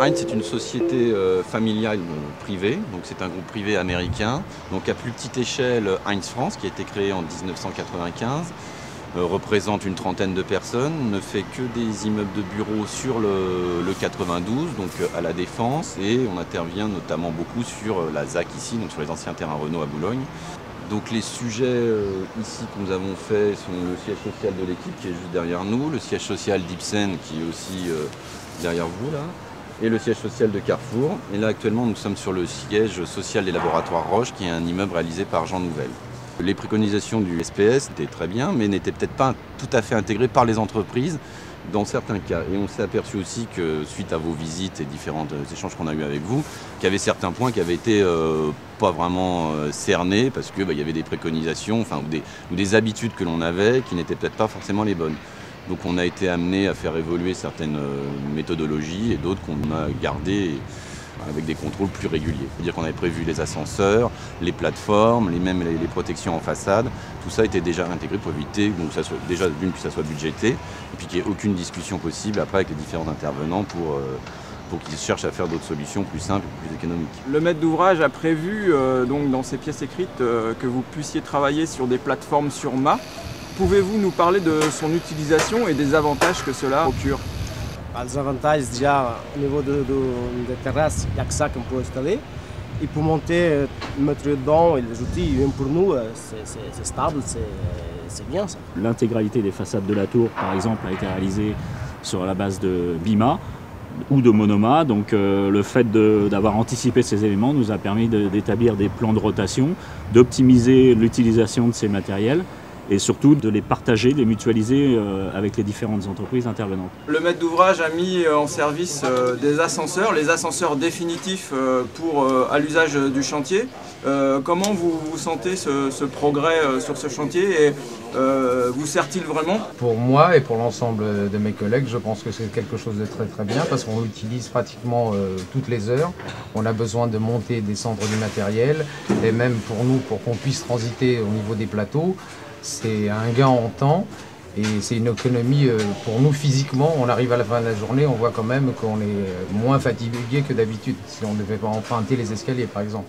Heinz est une société familiale privée, donc c'est un groupe privé américain. Donc à plus petite échelle, Heinz France, qui a été créé en 1995, représente une trentaine de personnes, ne fait que des immeubles de bureaux sur le 92, donc à la Défense, et on intervient notamment beaucoup sur la ZAC ici, donc sur les anciens terrains Renault à Boulogne. Donc les sujets ici que nous avons faits sont le siège social de l'équipe qui est juste derrière nous, le siège social d'Ipsen qui est aussi derrière vous là, et le siège social de Carrefour. Et là actuellement nous sommes sur le siège social des laboratoires Roche qui est un immeuble réalisé par Jean Nouvel. Les préconisations du SPS étaient très bien mais n'étaient peut-être pas tout à fait intégrées par les entreprises dans certains cas. Et on s'est aperçu aussi que suite à vos visites et différents échanges qu'on a eus avec vous, qu'il y avait certains points qui avaient été pas vraiment cernés parce qu'il y avait des préconisations ou des habitudes que l'on avait qui n'étaient peut-être pas forcément les bonnes. Donc on a été amené à faire évoluer certaines méthodologies et d'autres qu'on a gardées avec des contrôles plus réguliers. C'est-à-dire qu'on avait prévu les ascenseurs, les plateformes, même les protections en façade. Tout ça était déjà intégré pour éviter donc, ça soit, déjà d'une que ça soit budgété et puis qu'il n'y ait aucune discussion possible après avec les différents intervenants pour qu'ils cherchent à faire d'autres solutions plus simples et plus économiques. Le maître d'ouvrage a prévu donc dans ses pièces écrites que vous puissiez travailler sur des plateformes sur mât. Pouvez-vous nous parler de son utilisation et des avantages que cela procure? Les avantages, déjà, au niveau des terrasses, il n'y a que ça qu'on peut installer. Et pour monter, mettre dedans et les outils, même pour nous, c'est stable, c'est bien ça. L'intégralité des façades de la tour, par exemple, a été réalisée sur la base de BIMA ou de Monoma. Donc le fait d'avoir anticipé ces éléments nous a permis d'établir des plans de rotation, d'optimiser l'utilisation de ces matériels et surtout de les partager, de les mutualiser avec les différentes entreprises intervenantes. Le maître d'ouvrage a mis en service des ascenseurs, les ascenseurs définitifs à l'usage du chantier. Comment vous sentez ce progrès sur ce chantier et vous sert-il vraiment? Pour moi et pour l'ensemble de mes collègues, je pense que c'est quelque chose de très très bien parce qu'on l'utilise pratiquement toutes les heures. On a besoin de monter et descendre du matériel et même pour nous, pour qu'on puisse transiter au niveau des plateaux, c'est un gain en temps et c'est une économie pour nous physiquement. On arrive à la fin de la journée, on voit quand même qu'on est moins fatigué que d'habitude si on ne devait pas emprunter les escaliers par exemple.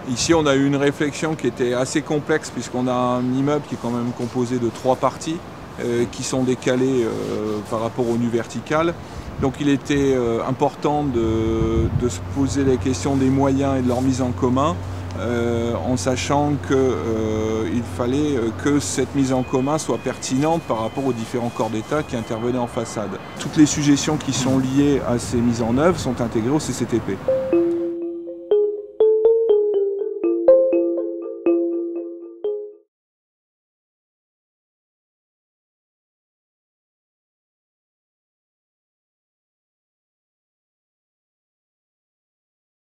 Ici on a eu une réflexion qui était assez complexe puisqu'on a un immeuble qui est quand même composé de 3 parties qui sont décalées par rapport aux nues verticales. Donc il était important de se poser la question des moyens et de leur mise en commun. En sachant qu'il fallait que cette mise en commun soit pertinente par rapport aux différents corps d'État qui intervenaient en façade. Toutes les suggestions qui sont liées à ces mises en œuvre sont intégrées au CCTP.